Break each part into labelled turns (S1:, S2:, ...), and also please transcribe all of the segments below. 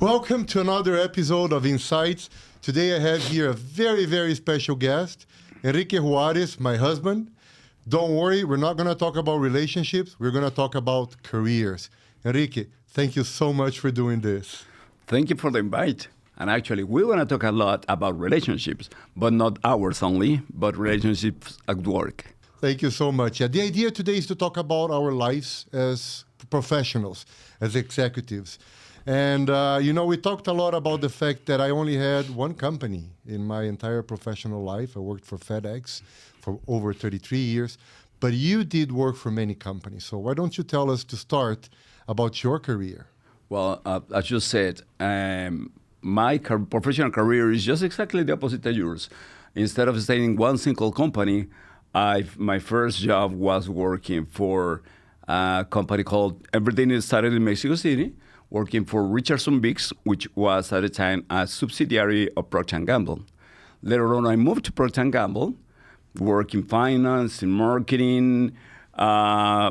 S1: Welcome to another episode of Insights. Today I have here a very, very special guest, Enrique Juarez, my husband. Don't worry, we're not going to talk about relationships. We're going to talk about careers. Enrique, thank you so much for doing this.
S2: Thank you for the invite. And actually, we're going to talk a lot about relationships, but not ours only, but relationships at work.
S1: Thank you so much. The idea today is to talk about our lives as professionals, as executives. And, we talked a lot about the fact that I only had one company in my entire professional life. I worked for FedEx for over 33 years. But you did work for many companies. So why don't you tell us to start about your career?
S2: Well, as you said, my professional career is just exactly the opposite of yours. Instead of staying in one single company, my first job was working for a company called, everything started in Mexico City, working for Richardson Biggs, which was at the time a subsidiary of Procter & Gamble. Later on, I moved to Procter & Gamble, worked in finance, in marketing,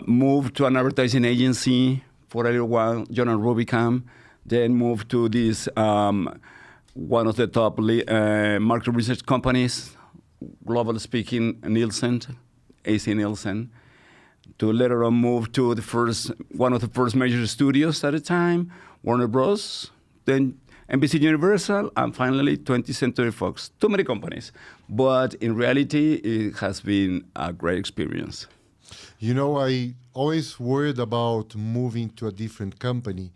S2: moved to an advertising agency for a little while, John & Rubicam, then moved to this, one of the top market research companies, globally speaking, Nielsen, AC Nielsen, to later on move to one of the first major studios at the time, Warner Bros., then NBCUniversal, and finally 20th Century Fox. Too many companies. But in reality, it has been a great experience.
S1: I always worried about moving to a different company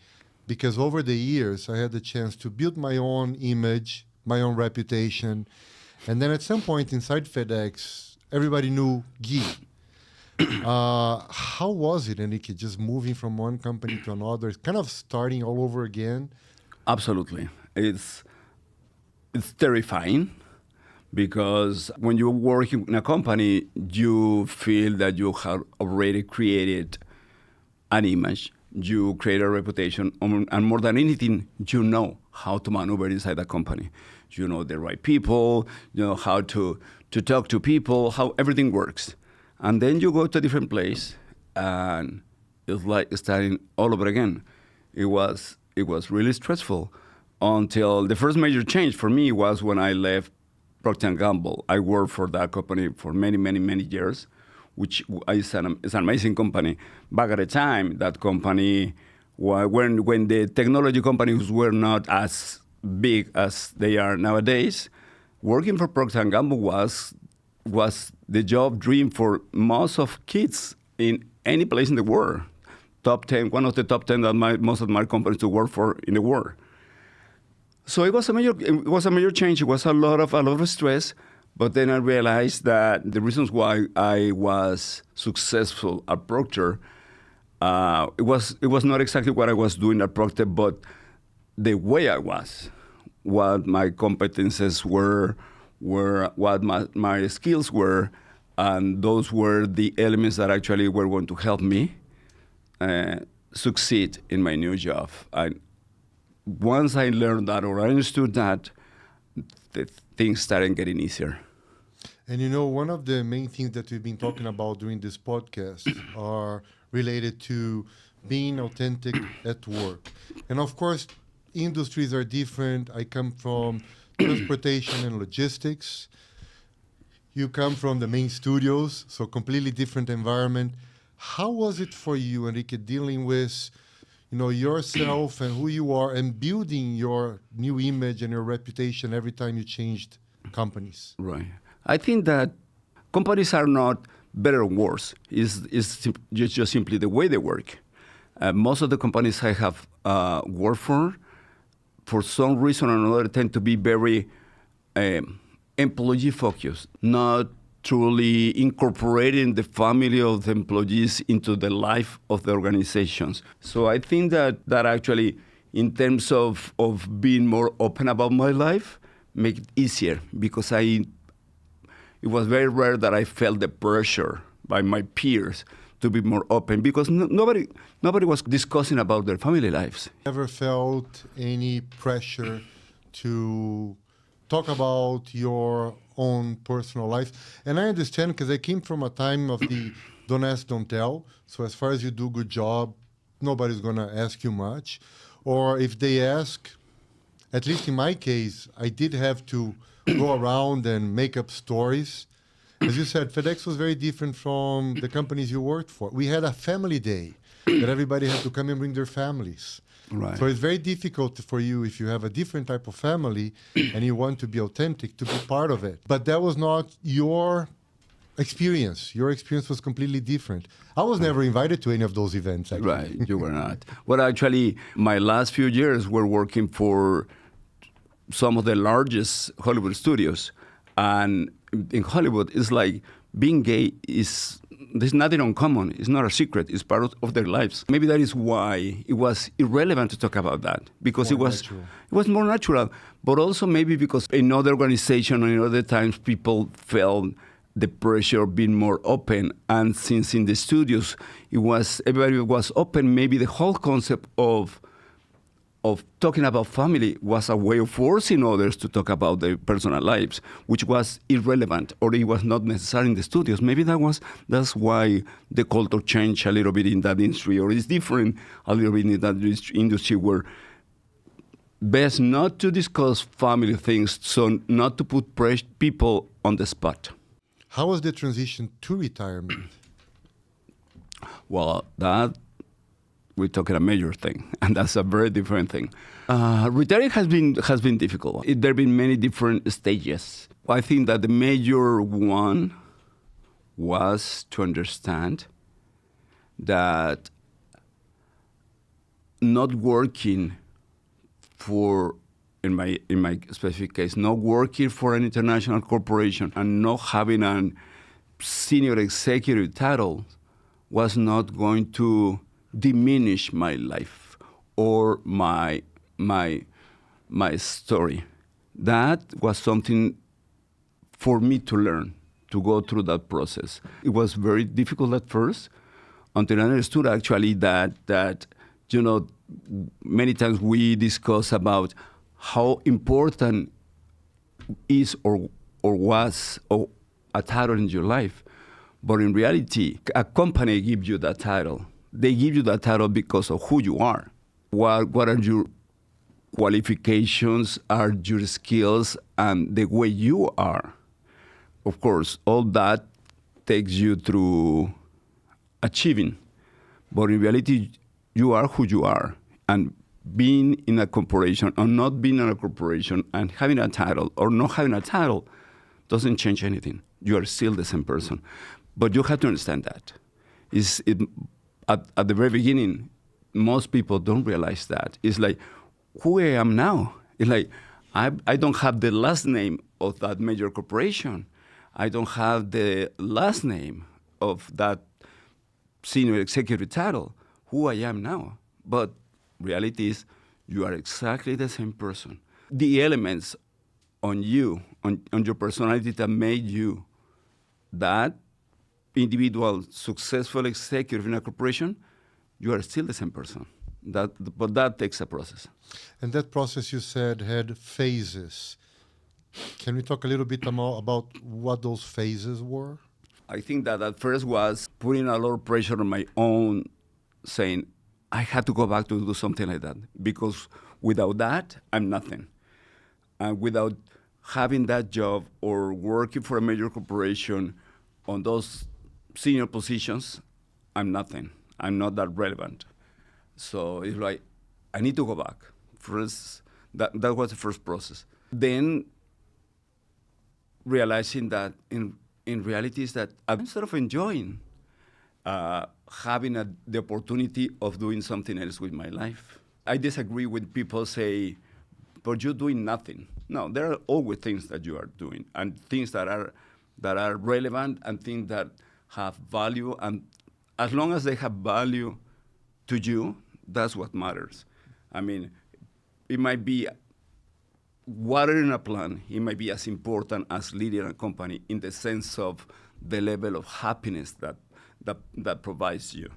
S1: because over the years, I had the chance to build my own image, my own reputation. And then at some point inside FedEx, everybody knew Guy. How was it, Enrique, just moving from one company to another, kind of starting all over again?
S2: Absolutely. It's terrifying because when you work in a company, you feel that you have already created an image, you create a reputation, and more than anything, you know how to maneuver inside a company. You know the right people, you know how to talk to people, how everything works. And then you go to a different place, and it's like starting all over again. It was really stressful until the first major change for me was when I left Procter & Gamble. I worked for that company for many, many, many years, which is an amazing company. Back at the time, that company, when the technology companies were not as big as they are nowadays, working for Procter & Gamble was the job dream for most of kids in any place in the world. Top 10, one of the top 10 that most of my companies to work for in the world. So it was a major change. It was a lot of stress. But then I realized that the reasons why I was successful at Procter, it was not exactly what I was doing at Procter, but the way I was, what my competences were what my skills were, and those were the elements that actually were going to help me succeed in my new job. Once I learned that or I understood that, the things started getting easier.
S1: And one of the main things that we've been talking about during this podcast are related to being authentic at work. And of course, industries are different. I come from transportation and logistics. You come from the main studios, so completely different environment. How was it for you, Enrique, dealing with yourself and who you are and building your new image and your reputation every time you changed companies?
S2: Right. I think that companies are not better or worse. It's just simply the way they work. Most of the companies I have worked for some reason or another, tend to be very employee-focused, not truly incorporating the family of the employees into the life of the organizations. So I think that actually, in terms of being more open about my life, make it easier because it was very rare that I felt the pressure by my peers to be more open because nobody was discussing about their family lives.
S1: Never felt any pressure to talk about your own personal life? And I understand because I came from a time of the don't ask, don't tell. So as far as you do a good job, nobody's going to ask you much. Or if they ask, at least in my case, I did have to go around and make up stories. As you said, FedEx was very different from the companies you worked for. We had a family day that everybody had to come and bring their families.
S2: Right.
S1: So it's very difficult for you if you have a different type of family and you want to be authentic to be part of it. But that was not your experience. Your experience was completely different. I was never invited to any of those events, actually.
S2: Right, you were not. Well, actually, my last few years were working for some of the largest Hollywood studios. And in Hollywood, it's like being gay there's nothing uncommon. It's not a secret. It's part of their lives. Maybe that is why it was irrelevant to talk about that, because it was more natural. But also maybe because in other organizations and in other times, people felt the pressure of being more open. And since in the studios, everybody was open, maybe the whole concept of talking about family was a way of forcing others to talk about their personal lives, which was irrelevant, or it was not necessary in the studios. Maybe that's why the culture changed a little bit in that industry, or it's different a little bit in that industry where best not to discuss family things, so not to put people on the spot.
S1: How was the transition to retirement?
S2: Well, we're talking a major thing, and that's a very different thing. Retiring has been difficult. There have been many different stages. I think that the major one was to understand that not working for, in my specific case, not working for an international corporation and not having a senior executive title was not going to diminish my life or my story. That was something for me to learn, to go through that process. It was very difficult at first, until I understood actually that many times we discuss about how important is or was a title in your life. But in reality, a company gives you that title. They give you that title because of who you are. What are your qualifications, are your skills, and the way you are. Of course, all that takes you through achieving. But in reality, you are who you are. And being in a corporation or not being in a corporation and having a title or not having a title doesn't change anything. You are still the same person. But you have to understand that. At the very beginning, most people don't realize that. It's like, who I am now. It's like, I don't have the last name of that major corporation. I don't have the last name of that senior executive title. Who I am now. But reality is, you are exactly the same person. The elements on you, on your personality that made you that individual, successful executive in a corporation, you are still the same person. But that takes a process.
S1: And that process, you said, had phases. Can we talk a little bit more about what those phases were?
S2: I think that at first was putting a lot of pressure on my own, saying, I had to go back to do something like that, because without that, I'm nothing. And without having that job or working for a major corporation on those senior positions, I'm nothing. I'm not that relevant. So it's like, I need to go back. First, that was the first process. Then realizing that in reality is that I'm sort of enjoying having the opportunity of doing something else with my life. I disagree with people say, but you're doing nothing. No, there are always things that you are doing, and things that are relevant, and things that have value. And as long as they have value to you, that's what matters. I mean, it might be watering a plant. It might be as important as leading a company in the sense of the level of happiness that provides you.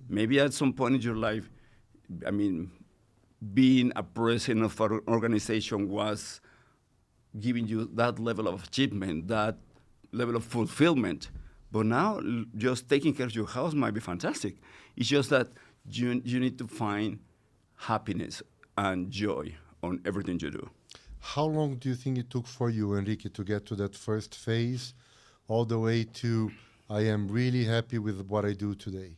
S2: Maybe at some point in your life, I mean, being a president of an organization was giving you that level of achievement, that level of fulfillment. But now, just taking care of your house might be fantastic. It's just that you need to find happiness and joy on everything you do.
S1: How long do you think it took for you, Enrique, to get to that first phase all the way to I am really happy with what I do today?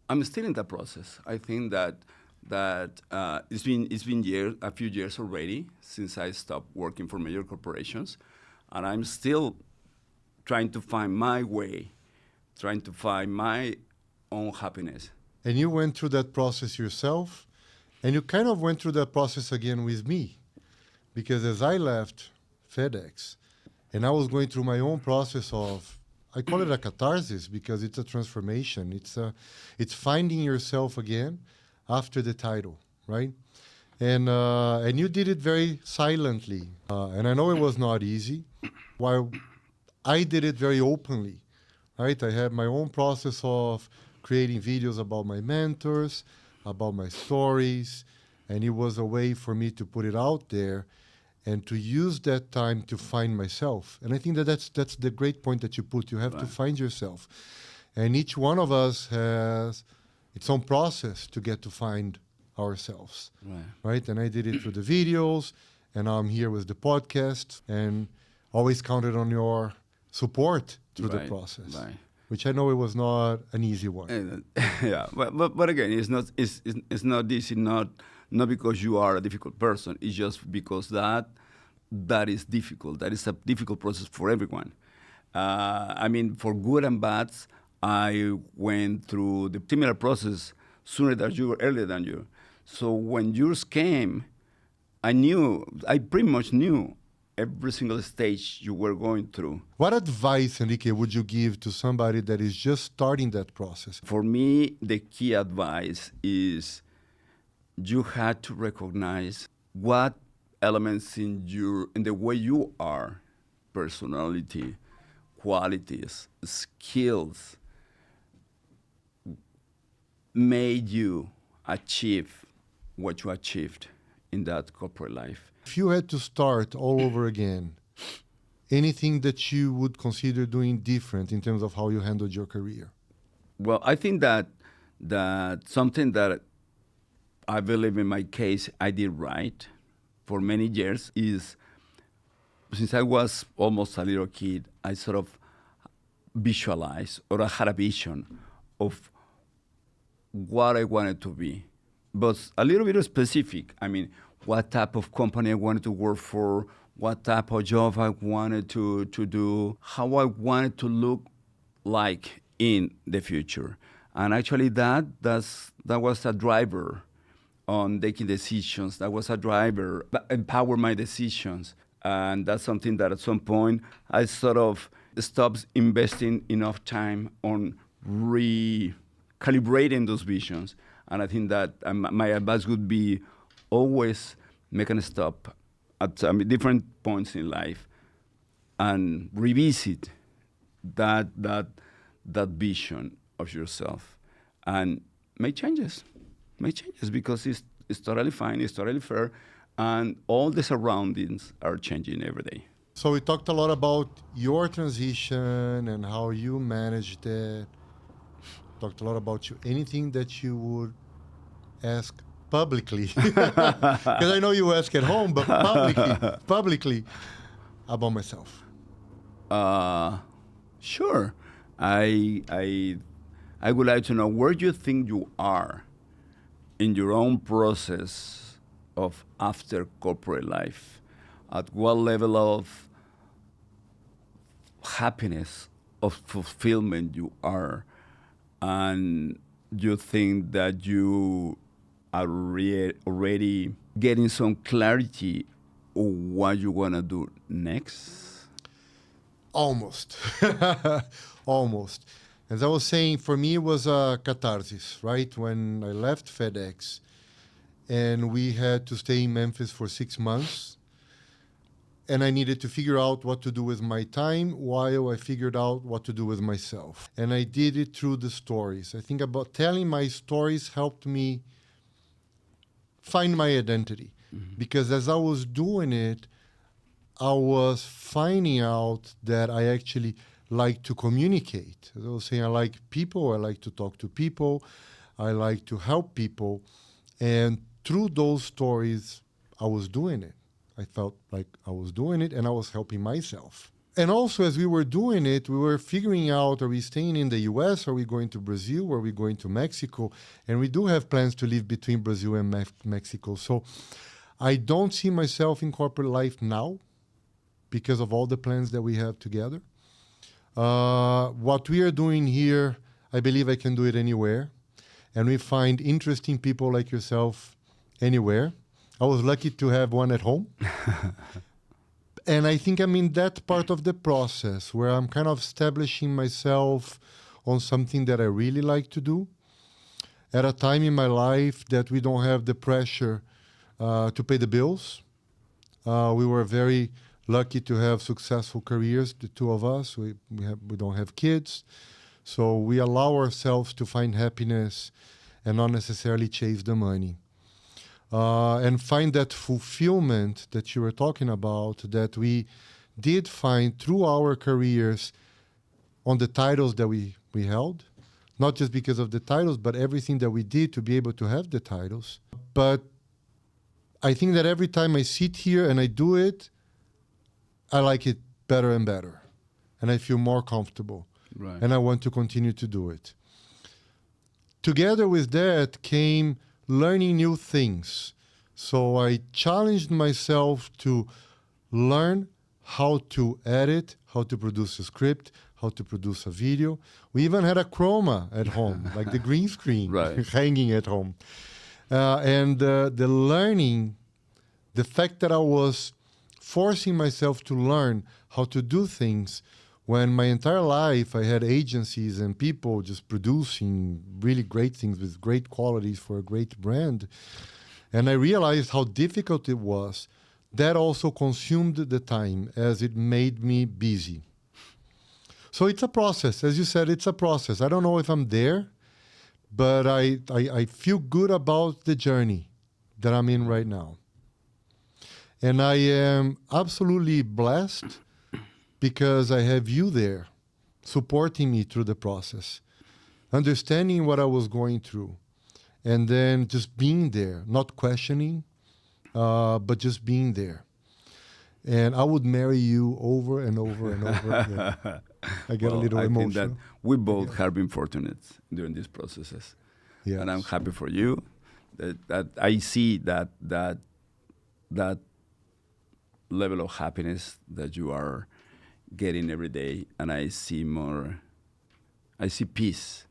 S2: I'm still in that process. I think that it's been a few years already since I stopped working for major corporations, and I'm still trying to find my way, trying to find my own happiness.
S1: And you went through that process yourself, and you kind of went through that process again with me. Because as I left FedEx, and I was going through my own process of, I call it a catharsis because it's a transformation. It's finding yourself again after the title, right? And you did it very silently. And I know it was not easy. While I did it very openly, right? I had my own process of creating videos about my mentors, about my stories, and it was a way for me to put it out there and to use that time to find myself. And I think that's the great point that you put. You have to find yourself. And each one of us has its own process to get to find ourselves, right? And I did it through the videos, and now I'm here with the podcast, and always counted on your support through the process, which I know it was not an easy one.
S2: Yeah, but again, it's not easy, not because you are a difficult person. It's just because that is difficult. That is a difficult process for everyone. I mean, for good and bad, I went through the similar process sooner than you, earlier than you. So when yours came, I pretty much knew every single stage you were going through.
S1: What advice, Enrique, would you give to somebody that is just starting that process?
S2: For me, the key advice is you had to recognize what elements in the way you are, personality, qualities, skills, made you achieve what you achieved in that corporate life.
S1: If you had to start all over again, anything that you would consider doing different in terms of how you handled your career?
S2: Well, I think that something that I believe in my case I did right for many years is, since I was almost a little kid, I sort of visualized, or I had a vision of what I wanted to be, but a little bit specific. I mean, what type of company I wanted to work for, what type of job I wanted to do, how I wanted to look like in the future. And actually that was a driver on taking decisions. That was a driver that empowered my decisions. And that's something that at some point I sort of stopped investing enough time on recalibrating those visions. And I think that my advice would be always make a stop at different points in life and revisit that vision of yourself and make changes because it's totally fine, it's totally fair, and all the surroundings are changing every day.
S1: So we talked a lot about your transition and how you managed it. Talked a lot about you. Anything that you would ask publicly, because I know you ask at home, but publicly about myself?
S2: Sure. I would like to know where you think you are in your own process of after corporate life. At what level of happiness, of fulfillment you are, and you think that you are already getting some clarity on what you want to do next?
S1: Almost. Almost. As I was saying, for me, it was a catharsis, right? When I left FedEx and we had to stay in Memphis for 6 months, and I needed to figure out what to do with my time while I figured out what to do with myself. And I did it through the stories. I think about telling my stories helped me find my identity. Mm-hmm. Because as I was doing it, I was finding out that I actually like to communicate. As I was saying, I like people, I like to talk to people, I like to help people. And through those stories, I was doing it. I felt like I was doing it and I was helping myself. And also, as we were doing it, we were figuring out, are we staying in the US? Are we going to Brazil? Are we going to Mexico? And we do have plans to live between Brazil and Mexico. So I don't see myself in corporate life now because of all the plans that we have together. What we are doing here, I believe I can do it anywhere. And we find interesting people like yourself anywhere. I was lucky to have one at home. And I think I'm in that part of the process where I'm kind of establishing myself on something that I really like to do. At a time in my life that we don't have the pressure to pay the bills. We were very lucky to have successful careers, the two of us. We don't have kids. So we allow ourselves to find happiness and not necessarily chase the money. And find that fulfillment that you were talking about, that we did find through our careers on the titles that we held. Not just because of the titles, but everything that we did to be able to have the titles. But I think that every time I sit here and I do it, I like it better and better. And I feel more comfortable.
S2: Right.
S1: And I want to continue to do it. Together with that came learning new things. So I challenged myself to learn how to edit, how to produce a script, how to produce a video. We even had a chroma at home, like the green screen
S2: right.
S1: hanging at home. And the learning, the fact that I was forcing myself to learn how to do things when my entire life I had agencies and people just producing really great things with great qualities for a great brand. And I realized how difficult it was. That also consumed the time as it made me busy. So it's a process. As you said, it's a process. I don't know if I'm there, but I feel good about the journey that I'm in right now. And I am absolutely blessed because I have you there supporting me through the process, understanding what I was going through, and then just being there, not questioning, but just being there. And I would marry you over and over and over again. I get a little emotional.
S2: I think that we both have been fortunate during these processes.
S1: Yes.
S2: And I'm happy for you that I see that level of happiness that you are getting every day, and I see peace.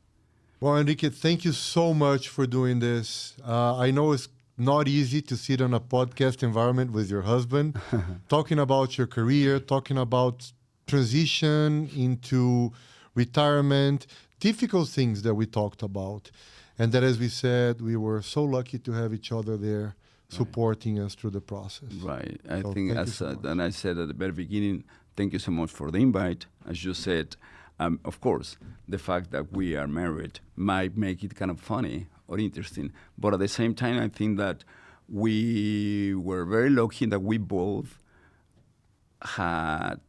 S1: Well, Enrique, thank you so much for doing this. I know it's not easy to sit on a podcast environment with your husband, talking about your career, talking about transition into retirement, difficult things that we talked about. And that, as we said, we were so lucky to have each other there supporting us through the process.
S2: Right. I think, and I said at the very beginning, thank you so much for the invite. As you said, of course, the fact that we are married might make it kind of funny or interesting. But at the same time, I think that we were very lucky that we both had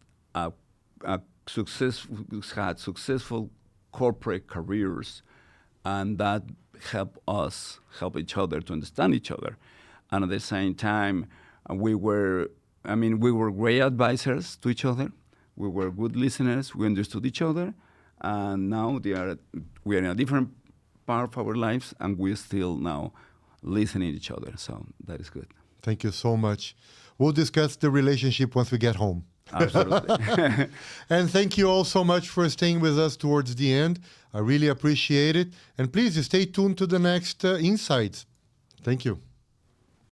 S2: successful corporate careers, and that help each other to understand each other. And at the same time, we were great advisors to each other. We were good listeners. We understood each other. And now we are in a different part of our lives, and we're still now listening to each other. So that is good.
S1: Thank you so much. We'll discuss the relationship once we get home.
S2: Absolutely.
S1: And thank you all so much for staying with us towards the end. I really appreciate it. And please stay tuned to the next Insights. Thank you.